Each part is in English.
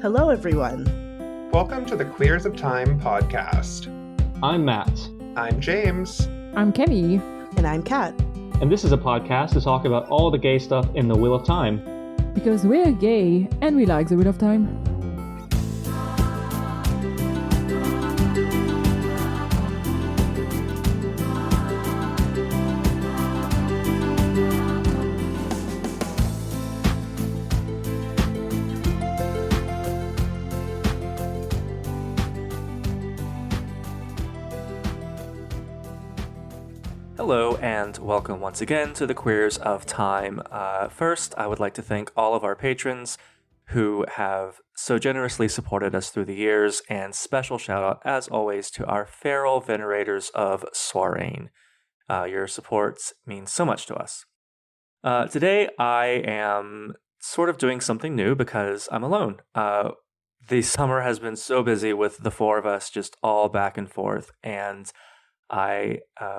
Hello, everyone. Welcome to the Queers of Time podcast. I'm Matt. I'm James. I'm Kenny. And I'm Kat. And this is a podcast to talk about all the gay stuff in the Wheel of Time. Because we're gay and we like the Wheel of Time. Hello and welcome once again to the Queers of Time. First, I would like to thank all of our patrons who have so generously supported us through the years, and special shout out, as always, to our feral venerators of Soirain. Your support means so much to us. Today, I am sort of doing something new because I'm alone. The summer has been so busy with the four of us just all back and forth, and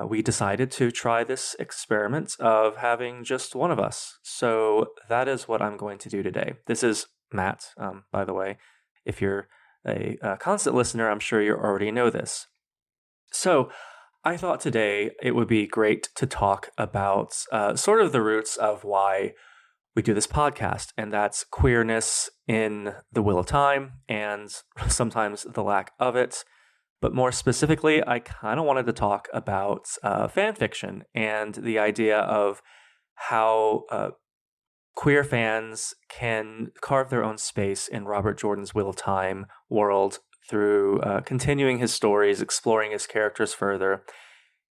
we decided to try this experiment of having just one of us. So that is what I'm going to do today. This is Matt, by the way. If you're a constant listener, I'm sure you already know this. So I thought today it would be great to talk about sort of the roots of why we do this podcast, and that's queerness in the Wheel of Time and sometimes the lack of it. But more specifically, I kind of wanted to talk about fan fiction and the idea of how queer fans can carve their own space in Robert Jordan's Wheel of Time world through continuing his stories, exploring his characters further.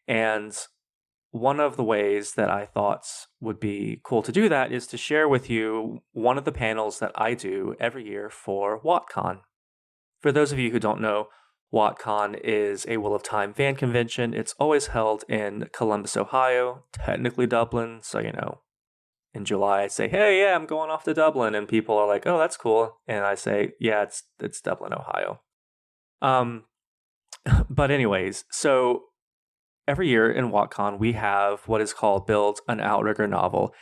And one of the ways that I thought would be cool to do that is to share with you one of the panels that I do every year for WotCon. For those of you who don't know, WotCon is a Wheel of Time fan convention. It's always held in Columbus, Ohio, technically Dublin. So, in July I say, hey, yeah, I'm going off to Dublin. And people are like, oh, that's cool. And I say, yeah, it's Dublin, Ohio. But anyways, so every year in WotCon, we have what is called Build an Outrigger novel.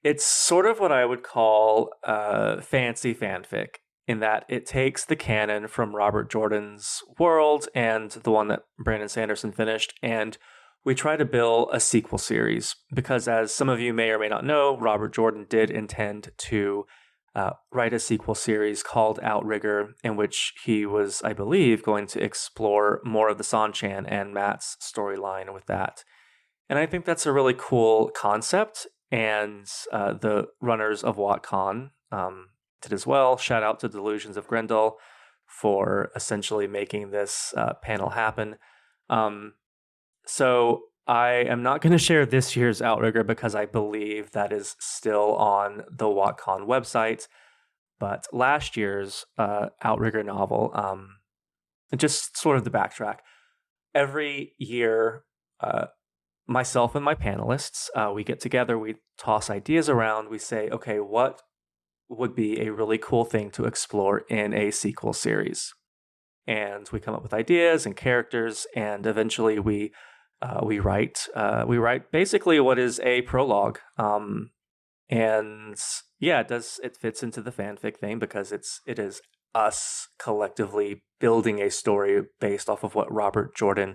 It's sort of what I would call fancy fanfic, in that it takes the canon from Robert Jordan's world and the one that Brandon Sanderson finished, and we try to build a sequel series. Because as some of you may or may not know, Robert Jordan did intend to write a sequel series called Outrigger, in which he was, I believe, going to explore more of the Sanchan and Matt's storyline with that. And I think that's a really cool concept, and the runners of WotCon did as well. Shout out to Delusions of Grendel for essentially making this panel happen. So I am not going to share this year's Outrigger because I believe that is still on the WotCon website. But last year's Outrigger novel, just sort of the backtrack. Every year, myself and my panelists, we get together, we toss ideas around, we say, okay, what would be a really cool thing to explore in a sequel series? And we come up with ideas and characters, and eventually we write basically what is a prologue. And yeah, it fits into the fanfic thing because it is us collectively building a story based off of what Robert Jordan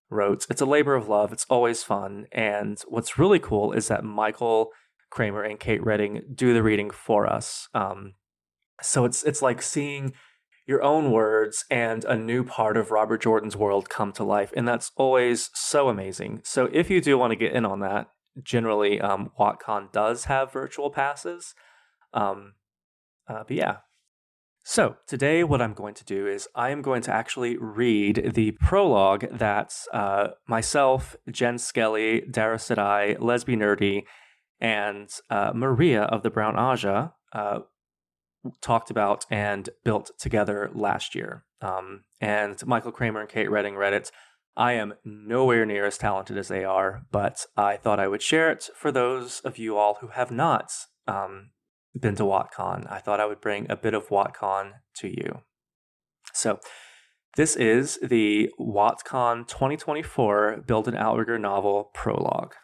wrote. It's a labor of love. It's always fun. And what's really cool is that Michael Kramer and Kate Redding do the reading for us. So it's like seeing your own words and a new part of Robert Jordan's world come to life, and that's always so amazing. So if you do want to get in on that, generally WotCon does have virtual passes. But yeah. So today what I'm going to do is I am going to actually read the prologue that myself, Jen Skelly, Dara Sedai, Lesby Nerdy, and Maria of the Brown Aja talked about and built together last year. And Michael Kramer and Kate Redding read it. I am nowhere near as talented as they are, but I thought I would share it for those of you all who have not been to WotCon. I thought I would bring a bit of WotCon to you. So this is the WotCon 2024 Build an Outrigger novel prologue.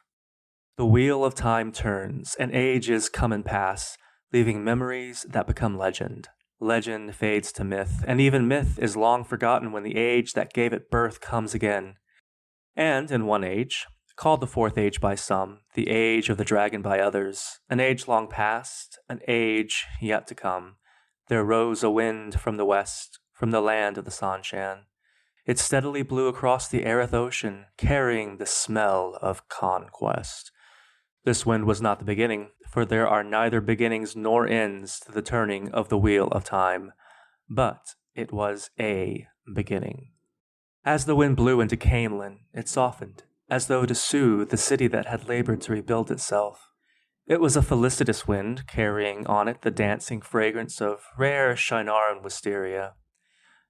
The wheel of time turns, and ages come and pass, leaving memories that become legend. Legend fades to myth, and even myth is long forgotten when the age that gave it birth comes again. And in one age, called the Fourth Age by some, the Age of the Dragon by others, an age long past, an age yet to come, there rose a wind from the west, from the land of the Sanshan. It steadily blew across the Aerith Ocean, carrying the smell of conquest. This wind was not the beginning, for there are neither beginnings nor ends to the turning of the wheel of time, but it was a beginning. As the wind blew into Camelin, it softened, as though to soothe the city that had labored to rebuild itself. It was a felicitous wind, carrying on it the dancing fragrance of rare Shinaran wisteria.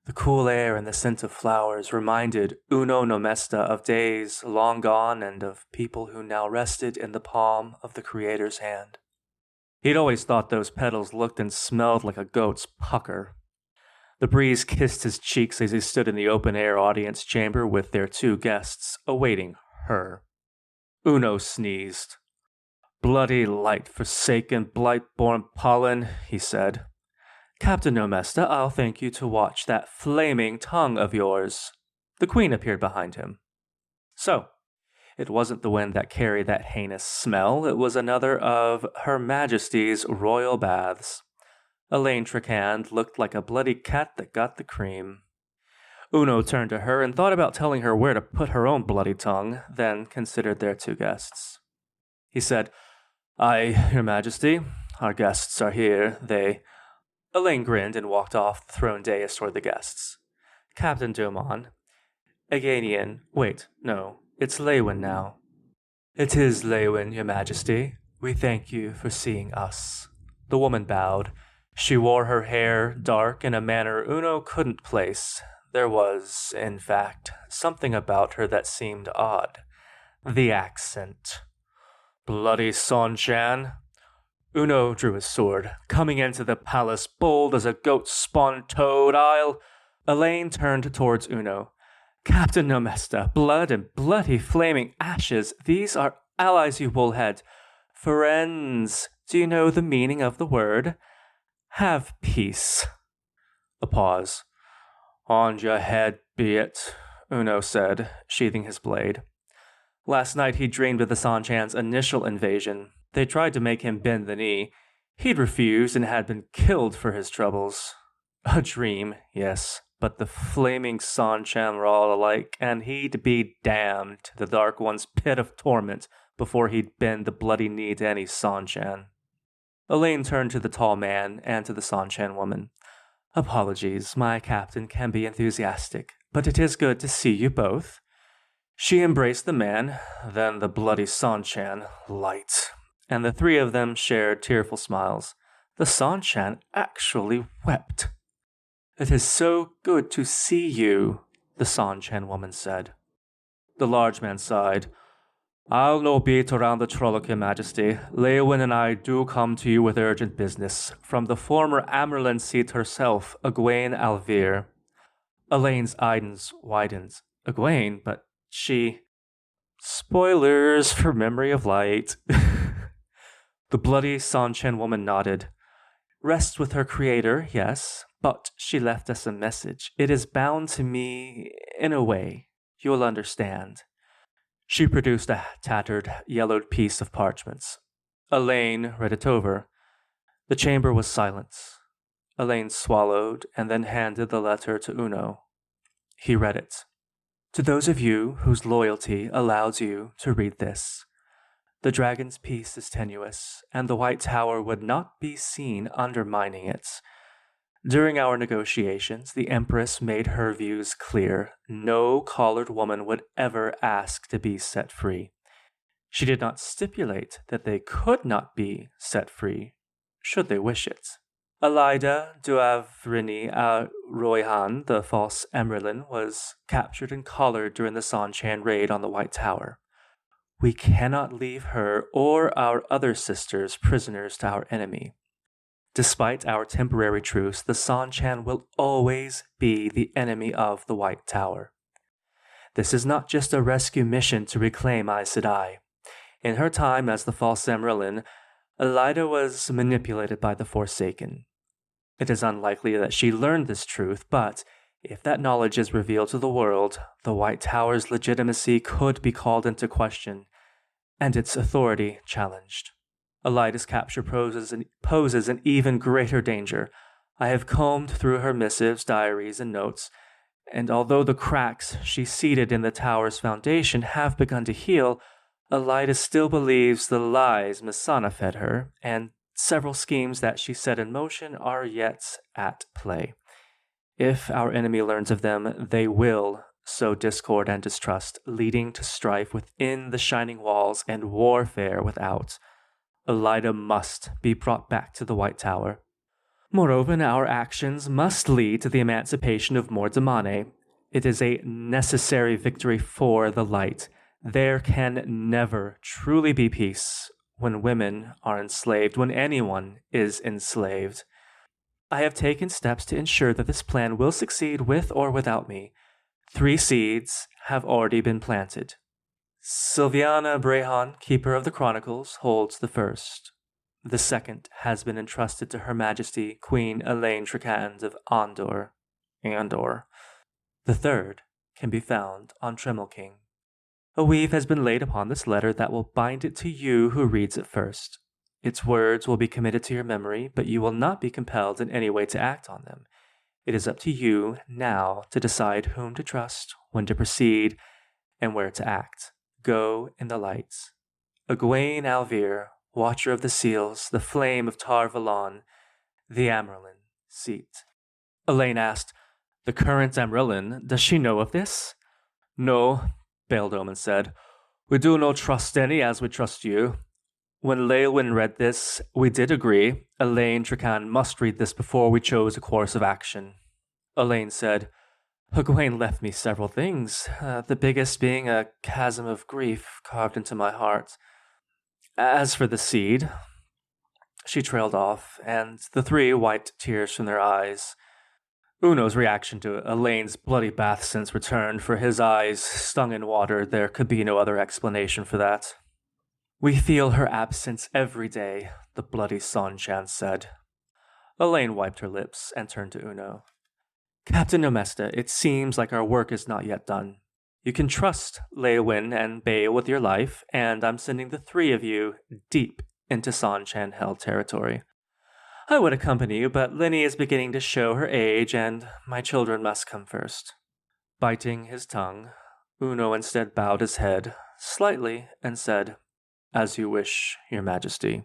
The cool air and the scent of flowers reminded Uno Nomesta of days long gone and of people who now rested in the palm of the Creator's hand. He'd always thought those petals looked and smelled like a goat's pucker. The breeze kissed his cheeks as he stood in the open-air audience chamber with their two guests, awaiting her. Uno sneezed. "Bloody light forsaken, blight-born pollen," he said. "Captain Nomesta, I'll thank you to watch that flaming tongue of yours." The queen appeared behind him. So, it wasn't the wind that carried that heinous smell, it was another of Her Majesty's royal baths. Elaine Tricand looked like a bloody cat that got the cream. Uno turned to her and thought about telling her where to put her own bloody tongue, then considered their two guests. He said, "Aye, Your Majesty, our guests are here, they—" Elaine grinned and walked off the throne dais toward the guests. Captain Domon. Aganian. Wait, no, it's Lewin now. "It is Lewin, Your Majesty. We thank you for seeing us." The woman bowed. She wore her hair dark in a manner Uno couldn't place. There was, in fact, something about her that seemed odd. The accent. "Bloody Sanshan." Uno drew his sword, coming into the palace bold as a goat-spawned toad. Elaine turned towards Uno. "Captain Nomesta, blood and bloody flaming ashes, these are allies, you bullhead. Friends, do you know the meaning of the word? Have peace." A pause. "On your head be it," Uno said, sheathing his blade. Last night he dreamed of the Sanshan's initial invasion. They tried to make him bend the knee. He'd refused and had been killed for his troubles. A dream, yes, but the flaming Sanshan were all alike, and he'd be damned to the Dark One's pit of torment before he'd bend the bloody knee to any Sanshan. Elaine turned to the tall man and to the Sanshan woman. "Apologies, my captain can be enthusiastic, but it is good to see you both." She embraced the man, then the bloody Sanshan, light, and the three of them shared tearful smiles. The Sanshan actually wept. "It is so good to see you," the Sanshan woman said. The large man sighed. "I'll no beat around the trolloc, Your Majesty. Lewin and I do come to you with urgent business, from the former Amerlin seat herself, Egwene Alvir." Elaine's eyes widened. Egwene, but she... Spoilers for Memory of Light. The bloody Sanshan woman nodded. "Rest with her creator, yes, but she left us a message. It is bound to me in a way. You'll understand." She produced a tattered, yellowed piece of parchments. Elaine read it over. The chamber was silent. Elaine swallowed and then handed the letter to Uno. He read it. "To those of you whose loyalty allows you to read this, the dragon's peace is tenuous, and the White Tower would not be seen undermining it. During our negotiations, the Empress made her views clear. No collared woman would ever ask to be set free. She did not stipulate that they could not be set free, should they wish it. Elida Duavrini Royhan, the false Emerlin, was captured and collared during the Sanshan raid on the White Tower. We cannot leave her or our other sisters prisoners to our enemy. Despite our temporary truce, the Sanshan will always be the enemy of the White Tower. This is not just a rescue mission to reclaim Aes Sedai. In her time as the false Emerlin, Elida was manipulated by the Forsaken. It is unlikely that she learned this truth, but if that knowledge is revealed to the world, the White Tower's legitimacy could be called into question, and its authority challenged. Elida's capture poses an even greater danger. I have combed through her missives, diaries, and notes, and although the cracks she seeded in the tower's foundation have begun to heal, Elida still believes the lies Masana fed her, and several schemes that she set in motion are yet at play. If our enemy learns of them, they will sow discord and distrust, leading to strife within the Shining Walls and warfare without. Elida must be brought back to the White Tower. Moreover, our actions must lead to the emancipation of Mordamane. It is a necessary victory for the light. There can never truly be peace when women are enslaved, when anyone is enslaved. I have taken steps to ensure that this plan will succeed with or without me. 3 seeds have already been planted. Sylviana Brehan, Keeper of the Chronicles, holds the first. The second has been entrusted to Her Majesty Queen Elaine Tricand of Andor. The third can be found on Tremelking. A weave has been laid upon this letter that will bind it to you who reads it first. Its words will be committed to your memory, but you will not be compelled in any way to act on them. It is up to you now to decide whom to trust, when to proceed, and where to act. Go in the light. Egwene Alvir, Watcher of the Seals, the Flame of Tar Valon, the Amyrlin seat. Elaine asked, "The current Amyrlin, does she know of this?" "No," Baeldoman said. "We do not trust any as we trust you. When Leywin read this, we did agree. Elaine Tricand must read this before we chose a course of action." Elaine said, "Egwene left me several things, the biggest being a chasm of grief carved into my heart. As for the seed..." She trailed off, and the 3 wiped tears from their eyes. Uno's reaction to Elaine's bloody bath since returned, for his eyes stung in water. There could be no other explanation for that. "We feel her absence every day," the bloody Sanchan said. Elaine wiped her lips and turned to Uno. "Captain Nomesta, it seems like our work is not yet done. You can trust Leywin and Bae with your life, and I'm sending the 3 of you deep into Sanchan-held territory. I would accompany you, but Lenny is beginning to show her age, and my children must come first." Biting his tongue, Uno instead bowed his head slightly and said, "As you wish, Your Majesty."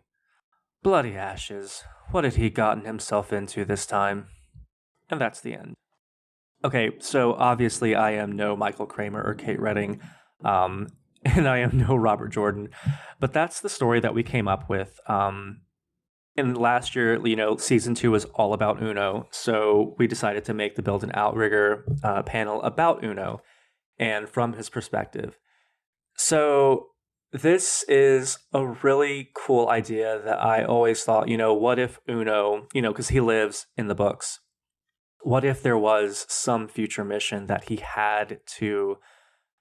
Bloody ashes. What had he gotten himself into this time? And that's the end. Okay, so obviously I am no Michael Kramer or Kate Redding, and I am no Robert Jordan, but that's the story that we came up with. And last year, season 2 was all about Uno, so we decided to make the Build an Outrigger panel about Uno and from his perspective. So this is a really cool idea that I always thought, what if Uno, because he lives in the books, what if there was some future mission that he had to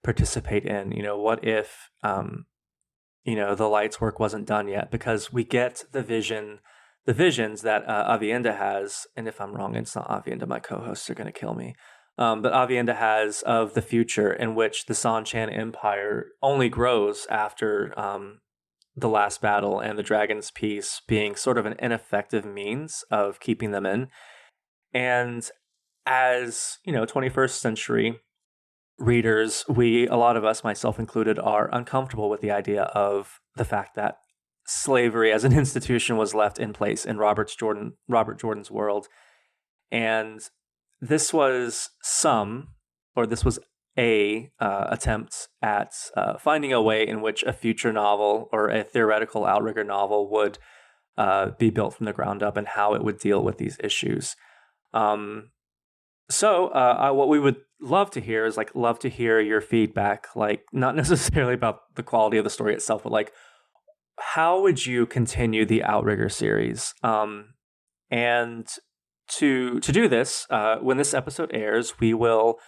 participate in? What if, the light's work wasn't done yet? Because we get the visions that Avienda has, and if I'm wrong, it's not Avienda, my co-hosts are going to kill me. But Avienda has of the future in which the Sanchan Empire only grows after the last battle and the Dragon's Peace being sort of an ineffective means of keeping them in. And as, 21st century readers, a lot of us, myself included, are uncomfortable with the idea of the fact that slavery as an institution was left in place in Robert Jordan's world. And this was a attempt at finding a way in which a future novel or a theoretical Outrigger novel would be built from the ground up and how it would deal with these issues. So what we would love to hear is love to hear your feedback, not necessarily about the quality of the story itself, but how would you continue the Outrigger series? And to do this, when this episode airs, we will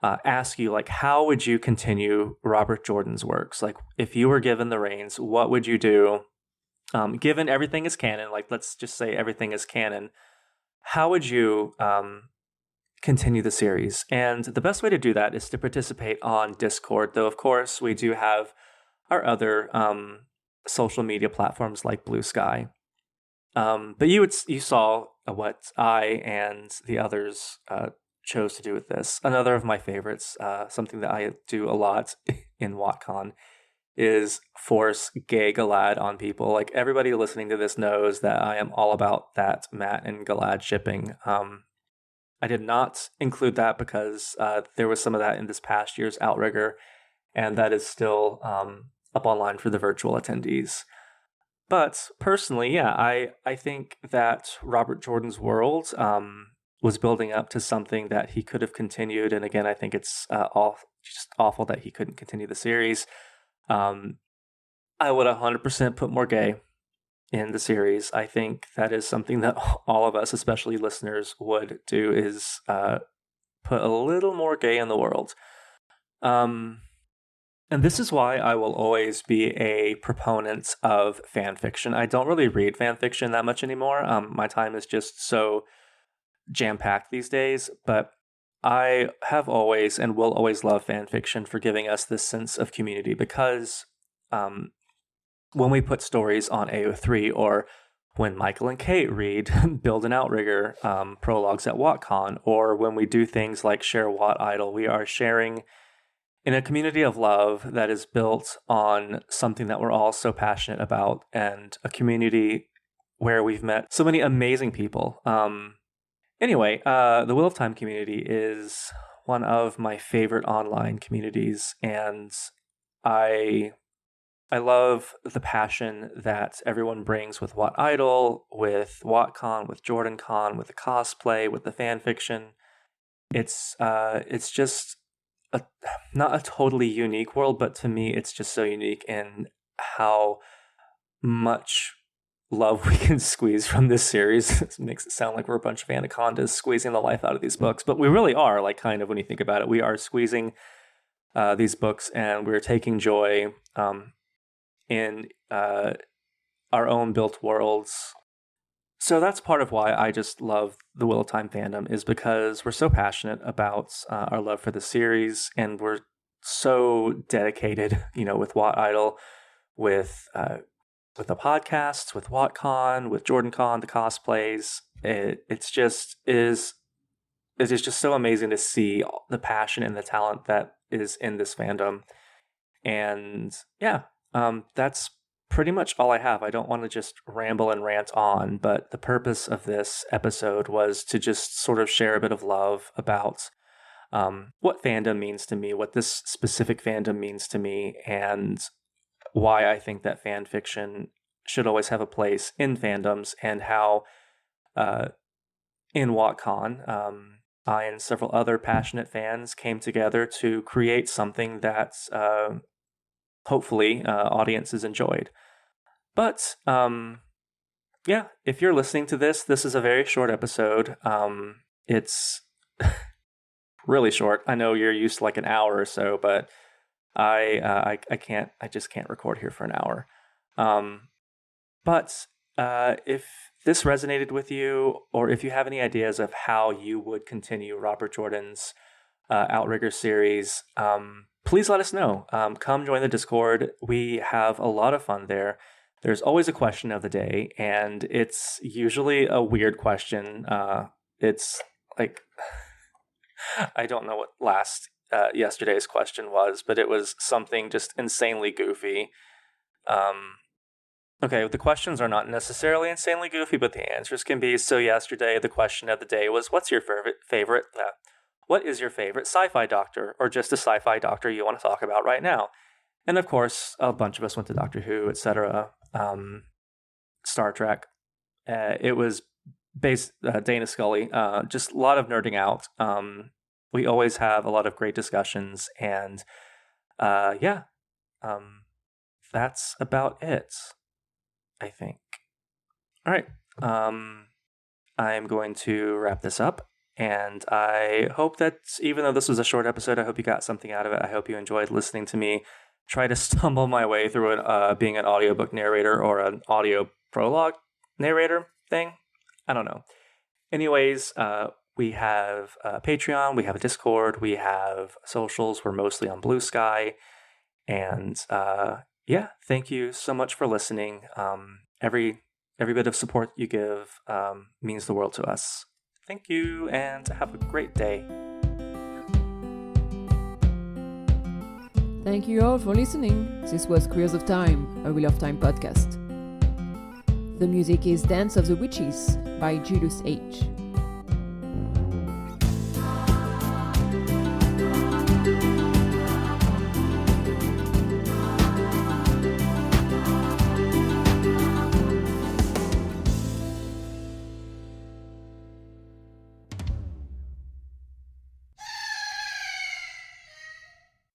ask you, how would you continue Robert Jordan's works? If you were given the reins, what would you do? Given everything is canon, let's just say everything is canon, how would you continue the series? And the best way to do that is to participate on Discord, though, of course, we do have our other social media platforms like Blue Sky. But you saw what I and the others chose to do with this. Another of my favorites, something that I do a lot in WotCon, is force gay Galad on people. Like, everybody listening to this knows that I am all about that Matt and Galad shipping. I did not include that because there was some of that in this past year's Outrigger, and that is still up online for the virtual attendees. But personally, yeah, I think that Robert Jordan's world was building up to something that he could have continued. And again, I think it's just awful that he couldn't continue the series. I would 100% put more gay in the series. I think that is something that all of us, especially listeners, would do, is put a little more gay in the world. And this is why I will always be a proponent of fan fiction. I don't really read fan fiction that much anymore. My time is just so jam-packed these days, but I have always and will always love fan fiction for giving us this sense of community, because when we put stories on AO3, or when Michael and Kate read Build an Outrigger prologues at WotCon, or when we do things like share Watt Idol, we are sharing in a community of love that is built on something that we're all so passionate about, and a community where we've met so many amazing people. Anyway, the Wheel of Time community is one of my favorite online communities, and I love the passion that everyone brings with Watt Idol, with WotCon, with JordanCon, with the cosplay, with the fan fiction. It's just not a totally unique world, but to me, it's just so unique in how much love we can squeeze from this series. It makes it sound like we're a bunch of anacondas squeezing the life out of these books, but we really are, like, kind of, when you think about it. We are squeezing these books, and we're taking joy in our own built worlds. So that's part of why I just love the Wheel of Time fandom, is because we're so passionate about our love for the series, and we're so dedicated, with Watt Idol, with the podcasts, with WotCon, with JordanCon, the cosplays. It is just so amazing to see the passion and the talent that is in this fandom. And yeah, that's pretty much all I have. I don't want to just ramble and rant on, but the purpose of this episode was to just sort of share a bit of love about what fandom means to me, what this specific fandom means to me, and why I think that fan fiction should always have a place in fandoms, and how in WotCon, I and several other passionate fans came together to create something that hopefully audiences enjoyed. But yeah, if you're listening to this is a very short episode. It's really short. I know you're used to like an hour or so, but I just can't record here for an hour. But if this resonated with you, or if you have any ideas of how you would continue Robert Jordan's Outrigger series, please let us know. Come join the Discord. We have a lot of fun there. There's always a question of the day, and it's usually a weird question. It's like, I don't know what yesterday's question was, but it was something just insanely goofy. Okay, the questions are not necessarily insanely goofy, but the answers can be. So yesterday, the question of the day was, what is your favorite sci-fi doctor, or just a sci-fi doctor you want to talk about right now? And of course, a bunch of us went to Doctor Who, etc., Star Trek. It was Dana Scully. Just a lot of nerding out. We always have a lot of great discussions, and that's about it, I think. All right. I'm going to wrap this up, and I hope that even though this was a short episode, I hope you got something out of it. I hope you enjoyed listening to me try to stumble my way through being an audiobook narrator, or an audio prologue narrator thing. I don't know. Anyways, we have a Patreon, we have a Discord, we have socials. We're mostly on Blue Sky. And thank you so much for listening. Every bit of support you give means the world to us. Thank you, and have a great day. Thank you all for listening. This was Queers of Time, a Wheel of Time podcast. The music is Dance of the Witches by Julius H.